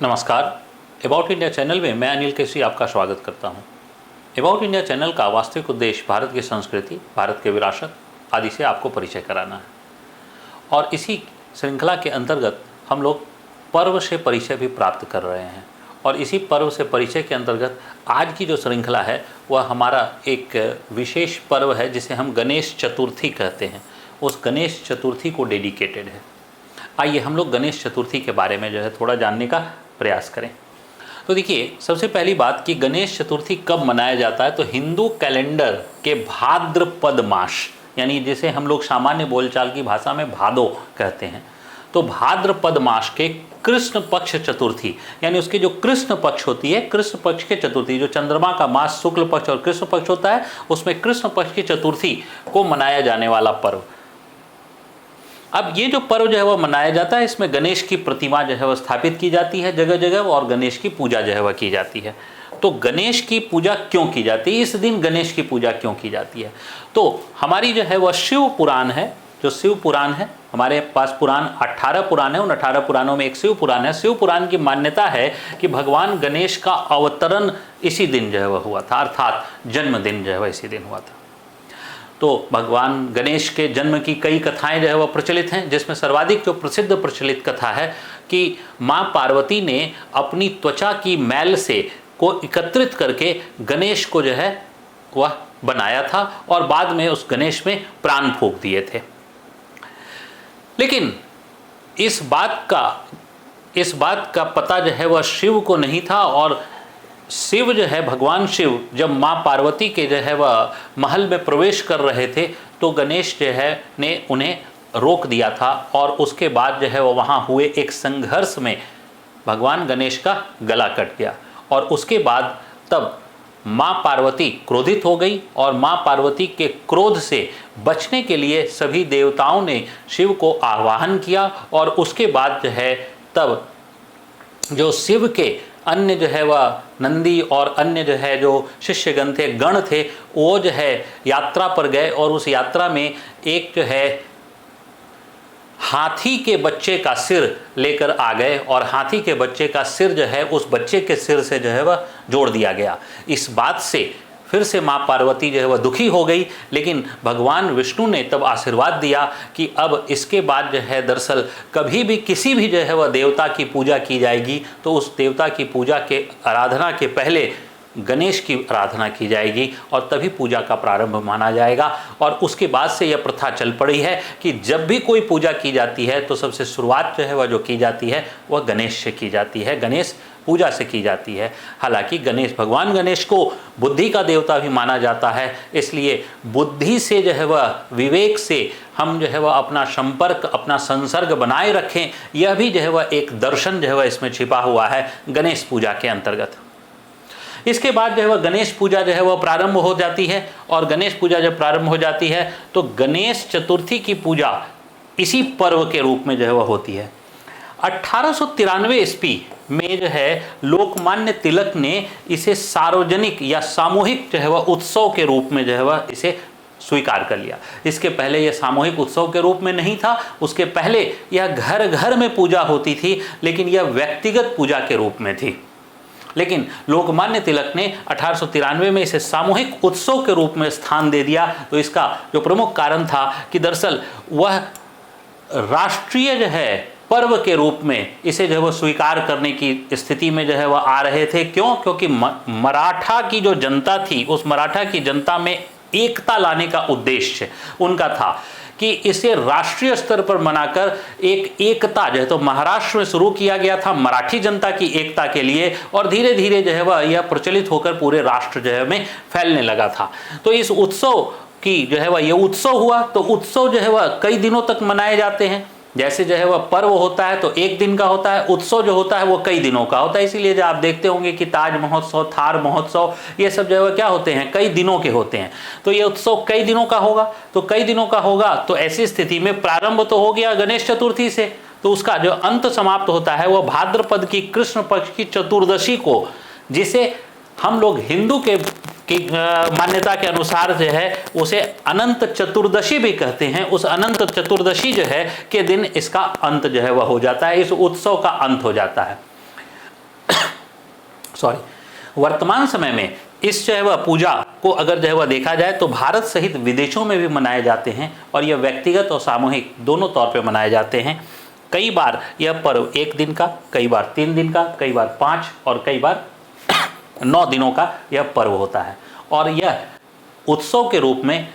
नमस्कार। About India channel में मैं अनिल केसरी आपका स्वागत करता हूं। अबाउट इंडिया चैनल का वास्तविक उद्देश्य भारत की संस्कृति, भारत के विरासत आदि से आपको परिचय कराना है और इसी श्रृंखला के अंतर्गत हम लोग पर्व से परिचय भी प्राप्त कर रहे हैं। और इसी पर्व से परिचय के अंतर्गत आज की जो श्रृंखला है वह हमारा एक विशेष पर्व है जिसे हम गणेश चतुर्थी कहते हैं। उस गणेश चतुर्थी को डेडिकेटेड है। आइए हम लोग गणेश चतुर्थी के बारे में जो है थोड़ा जानने का प्रयास करें। तो देखिए, सबसे पहली बात कि गणेश चतुर्थी कब मनाया जाता है, तो हिंदू कैलेंडर के भाद्रपद मास, यानी जिसे हम लोग सामान्य बोलचाल की भाषा में भादो कहते हैं, तो भाद्रपद मास के कृष्ण पक्ष चतुर्थी, यानी उसके जो कृष्ण पक्ष होती है, कृष्ण पक्ष के चतुर्थी, जो चंद्रमा का मास शुक्ल पक्ष और कृष्ण पक्ष होता है, उसमें कृष्ण पक्ष की चतुर्थी को मनाया जाने वाला पर्व। अब ये जो पर्व जो है वह मनाया जाता है, इसमें गणेश की प्रतिमा जो है वह स्थापित की जाती है जगह जगह, और गणेश की पूजा जो है वह की जाती है। तो गणेश की पूजा क्यों की जाती है, इस दिन गणेश की पूजा क्यों की जाती है? तो हमारी जो है वह शिव पुराण है, जो शिव पुराण है, हमारे पास पुराण 18 पुराण है, उन 18 पुराणों में एक शिव पुराण है। शिव पुराण की मान्यता है कि भगवान गणेश का अवतरण इसी दिन जो है वह हुआ था, अर्थात जन्मदिन जो है वह इसी दिन हुआ था। तो भगवान गणेश के जन्म की कई कथाएं जो है वह प्रचलित हैं, जिसमें सर्वाधिक जो प्रसिद्ध प्रचलित कथा है कि माँ पार्वती ने अपनी त्वचा की मैल से को एकत्रित करके गणेश को जो है वह बनाया था और बाद में उस गणेश में प्राण फूंक दिए थे। लेकिन इस बात का पता जो है वह शिव को नहीं था, और शिव जो है, भगवान शिव जब माँ पार्वती के जो है वह महल में प्रवेश कर रहे थे तो गणेश जो है ने उन्हें रोक दिया था, और उसके बाद जो है वह वहाँ हुए एक संघर्ष में भगवान गणेश का गला कट गया। और उसके बाद तब माँ पार्वती क्रोधित हो गई, और माँ पार्वती के क्रोध से बचने के लिए सभी देवताओं ने शिव को आवाहन किया, और उसके बाद जो है तब जो शिव के अन्य जो है वह नंदी और अन्य जो है जो शिष्यगण थे, गण थे, वो जो है यात्रा पर गए, और उस यात्रा में एक जो है हाथी के बच्चे का सिर लेकर आ गए, और हाथी के बच्चे का सिर जो है उस बच्चे के सिर से जो है वह जोड़ दिया गया। इस बात से फिर से माँ पार्वती जो है वह दुखी हो गई, लेकिन भगवान विष्णु ने तब आशीर्वाद दिया कि अब इसके बाद जो है दरअसल कभी भी किसी भी जो है वह देवता की पूजा की जाएगी तो उस देवता की पूजा के आराधना के पहले गणेश की आराधना की जाएगी, और तभी पूजा का प्रारंभ माना जाएगा। और उसके बाद से यह प्रथा चल पड़ी है कि जब भी कोई पूजा की जाती है तो सबसे शुरुआत जो है वह जो की जाती है वह गणेश से की जाती है, गणेश पूजा से की जाती है। हालांकि भगवान गणेश को बुद्धि का देवता भी माना जाता है, इसलिए बुद्धि से जो है वह, विवेक से हम जो है वह अपना संपर्क, अपना संसर्ग बनाए रखें, यह भी जो है वह एक दर्शन जो है वह इसमें छिपा हुआ है गणेश पूजा के अंतर्गत। इसके बाद जो है वह गणेश पूजा जो है वह प्रारंभ हो जाती है, और गणेश पूजा जब प्रारंभ हो जाती है तो गणेश चतुर्थी की पूजा इसी पर्व के रूप में जो है वह होती है। 1893 ईस्वी में जो है लोकमान्य तिलक ने इसे सार्वजनिक या सामूहिक जो है वह उत्सव के रूप में जो है वह इसे स्वीकार कर लिया। इसके पहले यह सामूहिक उत्सव के रूप में नहीं था, उसके पहले यह घर घर में पूजा होती थी, लेकिन यह व्यक्तिगत पूजा के रूप में थी। लेकिन लोकमान्य तिलक ने 1893 में इसे सामूहिक उत्सव के रूप में स्थान दे दिया। तो इसका जो प्रमुख कारण था कि दरअसल वह राष्ट्रीय जो है पर्व के रूप में इसे जो है वह स्वीकार करने की स्थिति में जो है वह आ रहे थे। क्यों? क्योंकि मराठा की जो जनता थी, उस मराठा की जनता में एकता लाने का उद्देश्य उनका था कि इसे राष्ट्रीय स्तर पर मनाकर एक एकता जो है, तो महाराष्ट्र में शुरू किया गया था मराठी जनता की एकता के लिए, और धीरे धीरे जो है वह यह प्रचलित होकर पूरे राष्ट्र जो है में फैलने लगा था। तो इस उत्सव की जो है वह ये उत्सव हुआ, तो उत्सव जो है वह कई दिनों तक मनाए जाते हैं। जैसे जो है वह पर्व होता है तो एक दिन का होता है, उत्सव जो होता है वो कई दिनों का होता है। इसीलिए जो आप देखते होंगे कि ताज महोत्सव, थार महोत्सव, ये सब जो है वह क्या होते हैं, कई दिनों के होते हैं। तो ये उत्सव कई दिनों का होगा, तो कई दिनों का होगा तो ऐसी स्थिति में प्रारंभ तो हो गया गणेश चतुर्थी से, तो उसका जो अंत समाप्त होता है वह भाद्रपद की कृष्ण पक्ष की चतुर्दशी को, जिसे हम लोग हिंदू के मान्यता के अनुसार जो है उसे अनंत चतुर्दशी भी कहते हैं। उस अनंत चतुर्दशी जो है के दिन इसका अंत जो है वह हो जाता है, इस उत्सव का अंत हो जाता है। वर्तमान समय में इस जो है वह पूजा को अगर जो है वह देखा जाए तो भारत सहित विदेशों में भी मनाए जाते हैं और यह व्यक्तिगत और सामूहिक दोनों तौर पे मनाए जाते हैं। कई बार यह पर्व 1 दिन का, कई बार 3 दिन का, कई बार 5 और कई बार 9 दिनों का यह पर्व होता है। और यह उत्सव के रूप में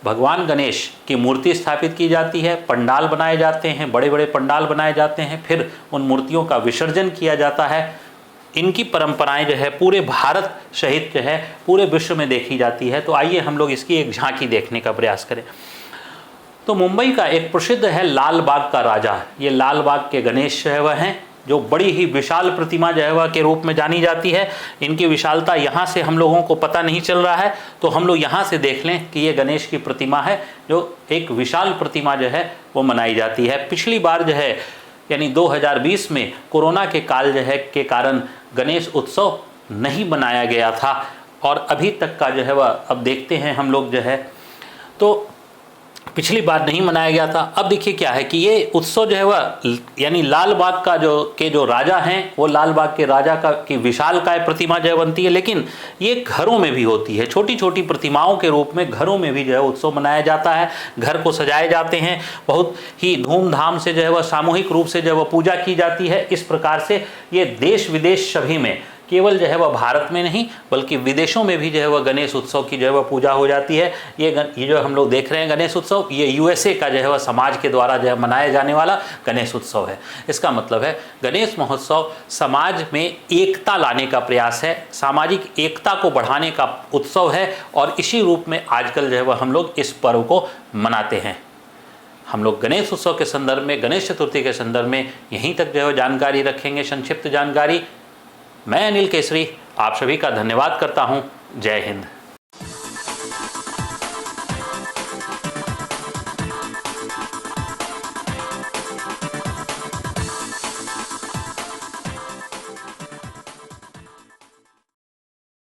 भगवान गणेश की मूर्ति स्थापित की जाती है, पंडाल बनाए जाते हैं, बड़े बड़े पंडाल बनाए जाते हैं, फिर उन मूर्तियों का विसर्जन किया जाता है। इनकी परंपराएं जो है पूरे भारत सहित जो है पूरे विश्व में देखी जाती है। तो आइए हम लोग इसकी एक झांकी देखने का प्रयास करें। तो मुंबई का एक प्रसिद्ध है लाल बाग का राजा। ये लाल बाग के गणेश जो है वह हैं, जो बड़ी ही विशाल प्रतिमा जो है वह के रूप में जानी जाती है। इनकी विशालता यहाँ से हम लोगों को पता नहीं चल रहा है, तो हम लोग यहाँ से देख लें कि ये गणेश की प्रतिमा है, जो एक विशाल प्रतिमा जो है वो मनाई जाती है। पिछली बार जो है यानी 2020 में कोरोना के काल जो है के कारण गणेश उत्सव नहीं मनाया गया था और अभी तक का जो है वह अब देखते हैं हम लोग जो है, तो पिछली बार नहीं मनाया गया था। अब देखिए क्या है कि ये उत्सव जो है वह यानी लाल बाग का जो राजा हैं वो लाल बाग के राजा का की विशालकाय प्रतिमा जो है बनती है, लेकिन ये घरों में भी होती है। छोटी छोटी प्रतिमाओं के रूप में घरों में भी जो है उत्सव मनाया जाता है। घर को सजाए जाते हैं, बहुत ही धूमधाम से जो है वह सामूहिक रूप से जो है वह पूजा की जाती है। इस प्रकार से ये देश विदेश सभी में, केवल जो है वह भारत में नहीं बल्कि विदेशों में भी जो है वह गणेश उत्सव की जो है वह पूजा हो जाती है। ये जो हम लोग देख रहे हैं गणेश उत्सव, ये यूएसए का जो है वह समाज के द्वारा जो है मनाया जाने वाला गणेश उत्सव है। इसका मतलब है गणेश महोत्सव समाज में एकता लाने का प्रयास है, सामाजिक एकता को बढ़ाने का उत्सव है और इसी रूप में आजकल जो है वह हम लोग इस पर्व को मनाते हैं। हम लोग गणेश उत्सव के संदर्भ में, गणेश चतुर्थी के संदर्भ में यहीं तक जो है जानकारी रखेंगे, संक्षिप्त जानकारी। मैं अनिल केसरी आप सभी का धन्यवाद करता हूँ। जय हिंद।